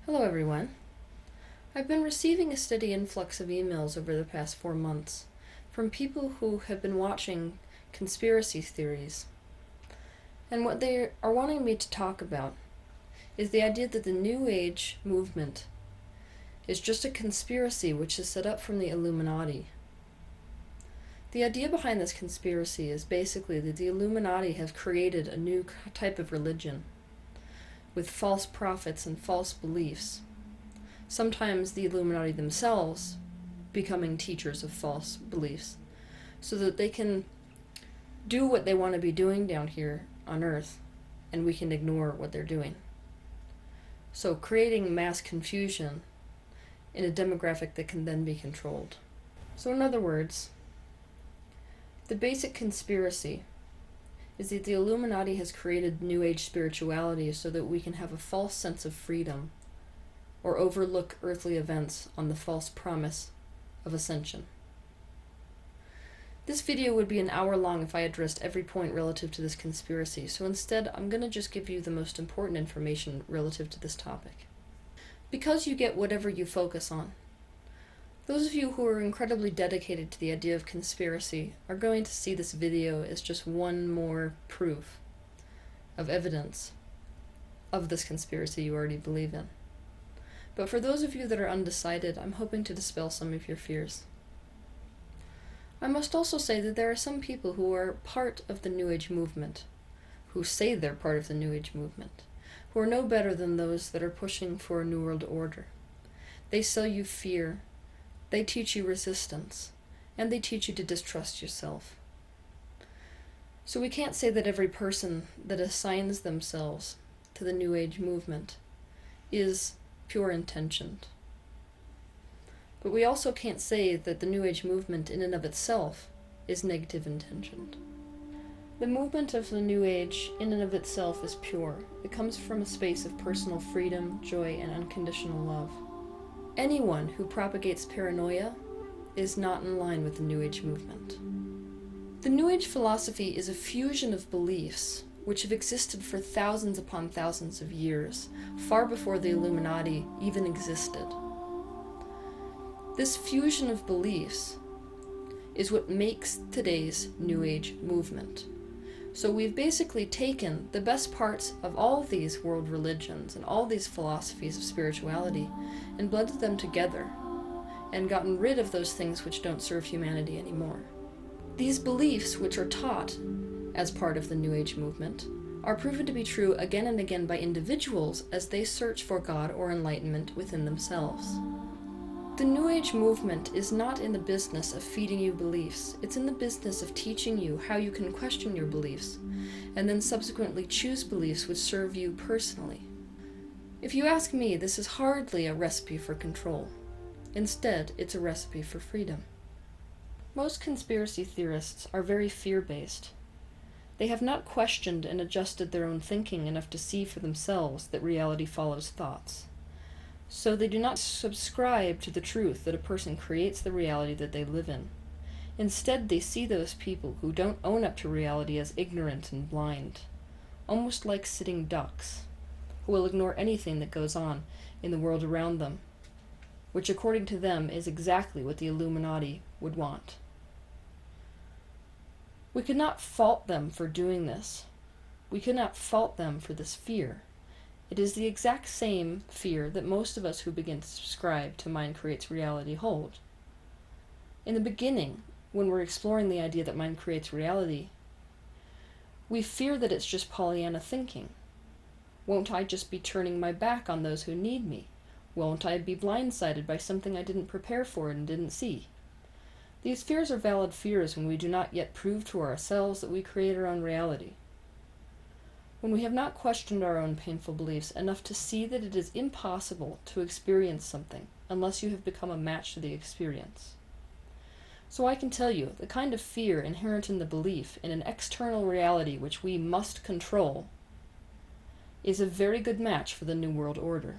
Hello everyone. I've been receiving a steady influx of emails over the past 4 months from people who have been watching conspiracy theories. And what they are wanting me to talk about is the idea that the New Age movement is just a conspiracy which is set up from the Illuminati. The idea behind this conspiracy is basically that the Illuminati have created a new type of religion with false prophets and false beliefs. Sometimes the Illuminati themselves becoming teachers of false beliefs, so that they can do what they want to be doing down here on Earth, and we can ignore what they're doing. So creating mass confusion in a demographic that can then be controlled. So in other words, the basic conspiracy is that the Illuminati has created New Age spirituality so that we can have a false sense of freedom or overlook earthly events on the false promise of ascension. This video would be an hour long if I addressed every point relative to this conspiracy, so instead I'm going to just give you the most important information relative to this topic. Because you get whatever you focus on, those of you who are incredibly dedicated to the idea of conspiracy are going to see this video as just one more proof of evidence of this conspiracy you already believe in. But for those of you that are undecided, I'm hoping to dispel some of your fears. I must also say that there are some people who are part of the New Age movement, who say they're part of the New Age movement, who are no better than those that are pushing for a New World Order. They sell you fear, they teach you resistance, and they teach you to distrust yourself. So we can't say that every person that assigns themselves to the New Age movement is pure intentioned. But we also can't say that the New Age movement in and of itself is negative intentioned. The movement of the New Age in and of itself is pure. It comes from a space of personal freedom, joy, and unconditional love. Anyone who propagates paranoia is not in line with the New Age movement. The New Age philosophy is a fusion of beliefs which have existed for thousands upon thousands of years, far before the Illuminati even existed. This fusion of beliefs is what makes today's New Age movement. So we've basically taken the best parts of all these world religions and all these philosophies of spirituality and blended them together and gotten rid of those things which don't serve humanity anymore. These beliefs, which are taught as part of the New Age movement, are proven to be true again and again by individuals as they search for God or enlightenment within themselves. The New Age movement is not in the business of feeding you beliefs. It's in the business of teaching you how you can question your beliefs, and then subsequently choose beliefs which serve you personally. If you ask me, this is hardly a recipe for control. Instead, it's a recipe for freedom. Most conspiracy theorists are very fear-based. They have not questioned and adjusted their own thinking enough to see for themselves that reality follows thoughts. So they do not subscribe to the truth that a person creates the reality that they live in. Instead, they see those people who don't own up to reality as ignorant and blind, almost like sitting ducks, who will ignore anything that goes on in the world around them, which according to them is exactly what the Illuminati would want. We could not fault them for doing this. We could not fault them for this fear. It is the exact same fear that most of us who begin to subscribe to mind creates reality hold. In the beginning, when we're exploring the idea that mind creates reality, we fear that it's just Pollyanna thinking. Won't I just be turning my back on those who need me? Won't I be blindsided by something I didn't prepare for and didn't see? These fears are valid fears when we do not yet prove to ourselves that we create our own reality. When we have not questioned our own painful beliefs enough to see that it is impossible to experience something unless you have become a match to the experience. So I can tell you, the kind of fear inherent in the belief in an external reality which we must control is a very good match for the New World Order,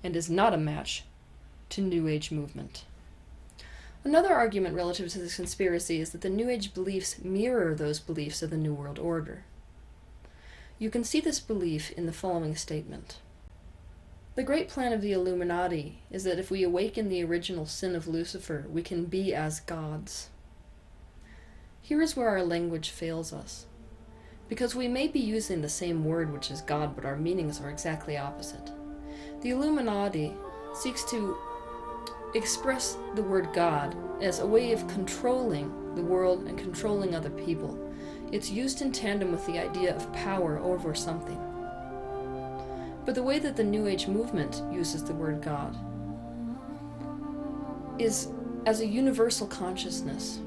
and is not a match to New Age movement. Another argument relative to this conspiracy is that the New Age beliefs mirror those beliefs of the New World Order. You can see this belief in the following statement. The great plan of the Illuminati is that if we awaken the original sin of Lucifer, we can be as gods. Here is where our language fails us. Because we may be using the same word, which is God, but our meanings are exactly opposite. The Illuminati seeks to express the word God as a way of controlling the world and controlling other people. It's used in tandem with the idea of power over something. But the way that the New Age movement uses the word God is as a universal consciousness.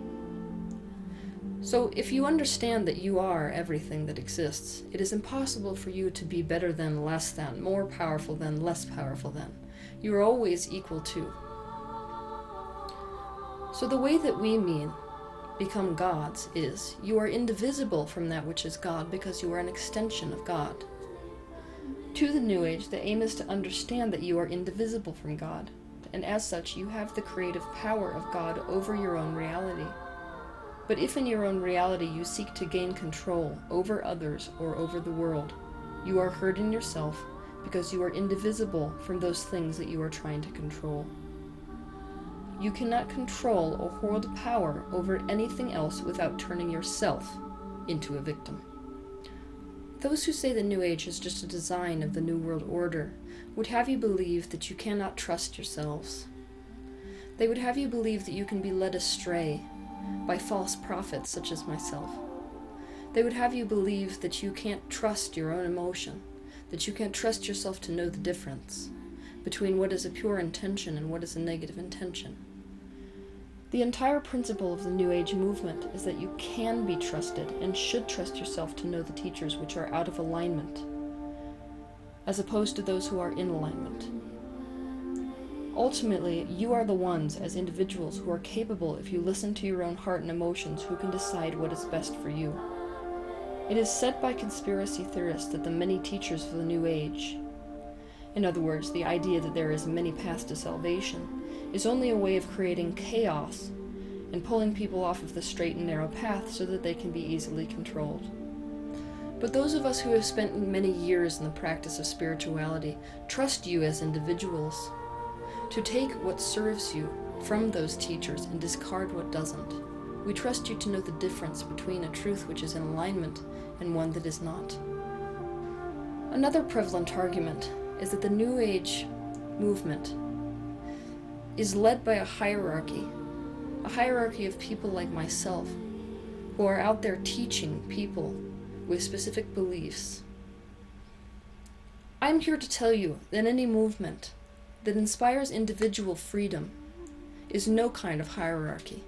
So if you understand that you are everything that exists, it is impossible for you to be better than, less than, more powerful than, less powerful than. You are always equal to. So the way that we become gods is, you are indivisible from that which is God because you are an extension of God. To the New Age, the aim is to understand that you are indivisible from God, and as such you have the creative power of God over your own reality. But if in your own reality you seek to gain control over others or over the world, you are hurting yourself because you are indivisible from those things that you are trying to control. You cannot control or hold power over anything else without turning yourself into a victim. Those who say the New Age is just a design of the New World Order would have you believe that you cannot trust yourselves. They would have you believe that you can be led astray by false prophets such as myself. They would have you believe that you can't trust your own emotion, that you can't trust yourself to know the difference between what is a pure intention and what is a negative intention. The entire principle of the New Age movement is that you can be trusted and should trust yourself to know the teachers which are out of alignment, as opposed to those who are in alignment. Ultimately, you are the ones, as individuals, who are capable, if you listen to your own heart and emotions, who can decide what is best for you. It is said by conspiracy theorists that the many teachers of the New Age, in other words, the idea that there is many paths to salvation, is only a way of creating chaos and pulling people off of the straight and narrow path so that they can be easily controlled. But those of us who have spent many years in the practice of spirituality trust you as individuals to take what serves you from those teachers and discard what doesn't. We trust you to know the difference between a truth which is in alignment and one that is not. Another prevalent argument is that the New Age movement is led by a hierarchy of people like myself, who are out there teaching people with specific beliefs. I'm here to tell you that any movement that inspires individual freedom is no kind of hierarchy.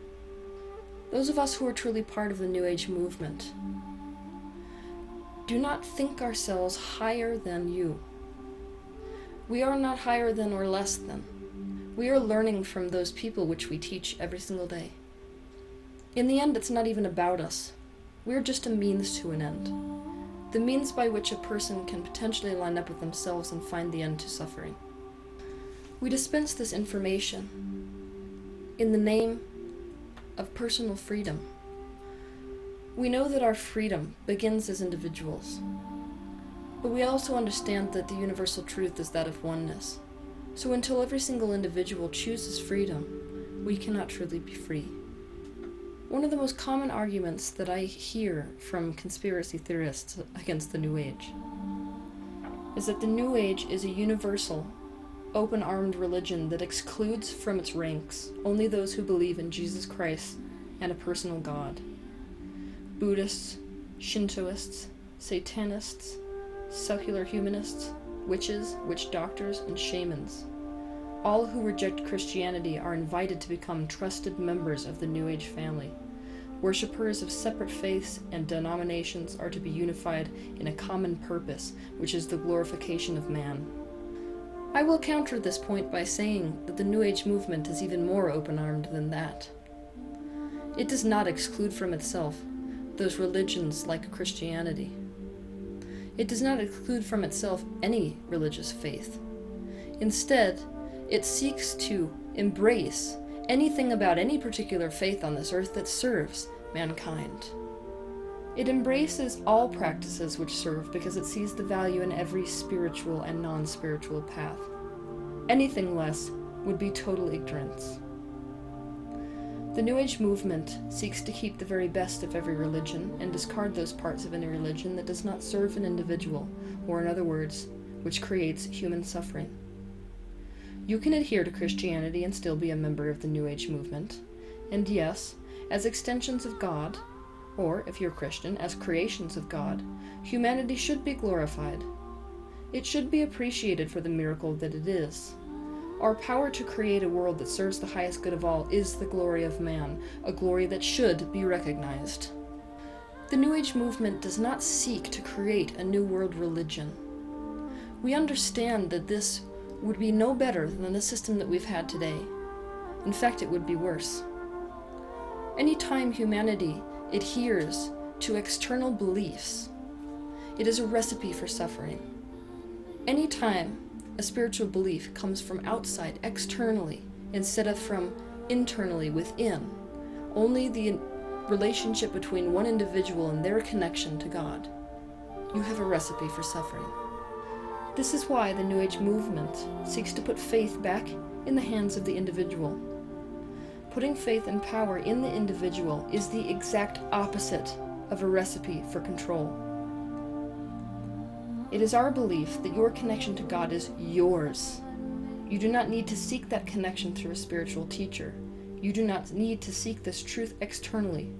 Those of us who are truly part of the New Age movement do not think ourselves higher than you. We are not higher than or less than. We are learning from those people which we teach every single day. In the end, it's not even about us. We're just a means to an end. The means by which a person can potentially line up with themselves and find the end to suffering. We dispense this information in the name of personal freedom. We know that our freedom begins as individuals, but we also understand that the universal truth is that of oneness. So until every single individual chooses freedom, we cannot truly be free. One of the most common arguments that I hear from conspiracy theorists against the New Age is that the New Age is a universal, open-armed religion that excludes from its ranks only those who believe in Jesus Christ and a personal God. Buddhists, Shintoists, Satanists, secular humanists, witches, witch doctors, and shamans. All who reject Christianity are invited to become trusted members of the New Age family. Worshippers of separate faiths and denominations are to be unified in a common purpose, which is the glorification of man. I will counter this point by saying that the New Age movement is even more open-armed than that. It does not exclude from itself those religions like Christianity. It does not exclude from itself any religious faith. Instead, it seeks to embrace anything about any particular faith on this earth that serves mankind. It embraces all practices which serve because it sees the value in every spiritual and non-spiritual path. Anything less would be total ignorance. The New Age movement seeks to keep the very best of every religion and discard those parts of any religion that does not serve an individual, or in other words, which creates human suffering. You can adhere to Christianity and still be a member of the New Age movement, and yes, as extensions of God, or, if you're Christian, as creations of God, humanity should be glorified. It should be appreciated for the miracle that it is. Our power to create a world that serves the highest good of all is the glory of man, a glory that should be recognized. The New Age movement does not seek to create a new world religion. We understand that this would be no better than the system that we've had today. In fact, it would be worse. Any time humanity adheres to external beliefs, it is a recipe for suffering. Any time a spiritual belief comes from outside, externally, instead of from internally, within, only the relationship between one individual and their connection to God, you have a recipe for suffering. This is why the New Age movement seeks to put faith back in the hands of the individual. Putting faith and power in the individual is the exact opposite of a recipe for control. It is our belief that your connection to God is yours. You do not need to seek that connection through a spiritual teacher. You do not need to seek this truth externally.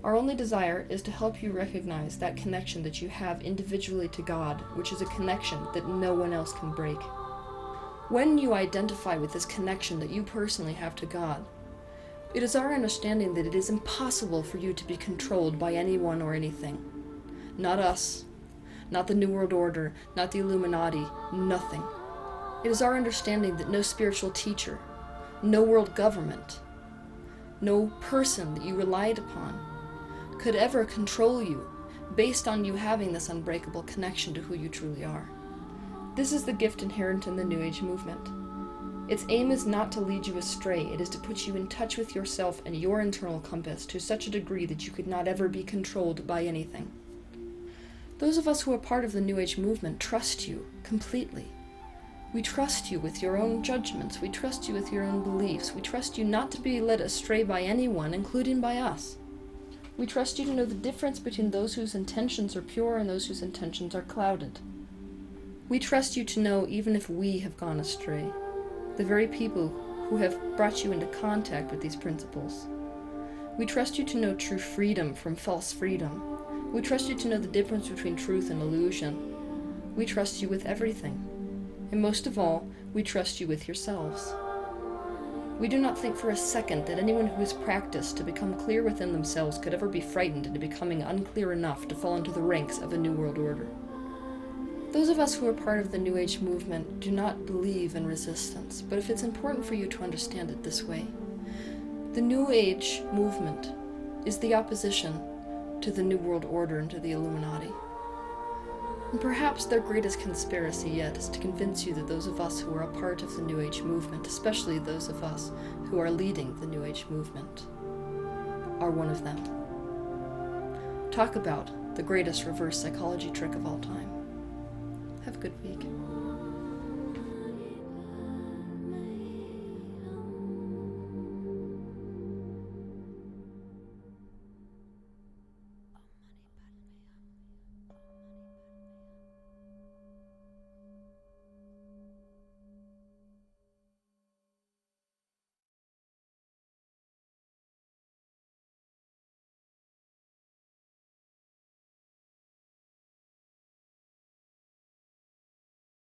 Our only desire is to help you recognize that connection that you have individually to God, which is a connection that no one else can break. When you identify with this connection that you personally have to God, it is our understanding that it is impossible for you to be controlled by anyone or anything. Not us, not the New World Order, not the Illuminati, nothing. It is our understanding that no spiritual teacher, no world government, no person that you relied upon could ever control you based on you having this unbreakable connection to who you truly are. This is the gift inherent in the New Age movement. Its aim is not to lead you astray, it is to put you in touch with yourself and your internal compass to such a degree that you could not ever be controlled by anything. Those of us who are part of the New Age movement trust you completely. We trust you with your own judgments, we trust you with your own beliefs, we trust you not to be led astray by anyone, including by us. We trust you to know the difference between those whose intentions are pure and those whose intentions are clouded. We trust you to know even if we have gone astray, the very people who have brought you into contact with these principles. We trust you to know true freedom from false freedom. We trust you to know the difference between truth and illusion. We trust you with everything. And most of all, we trust you with yourselves. We do not think for a second that anyone who has practiced to become clear within themselves could ever be frightened into becoming unclear enough to fall into the ranks of a New World Order. Those of us who are part of the New Age movement do not believe in resistance, but if it's important for you to understand it this way, the New Age movement is the opposition to the New World Order and to the Illuminati. And perhaps their greatest conspiracy yet is to convince you that those of us who are a part of the New Age movement, especially those of us who are leading the New Age movement, are one of them. Talk about the greatest reverse psychology trick of all time. Have a good week.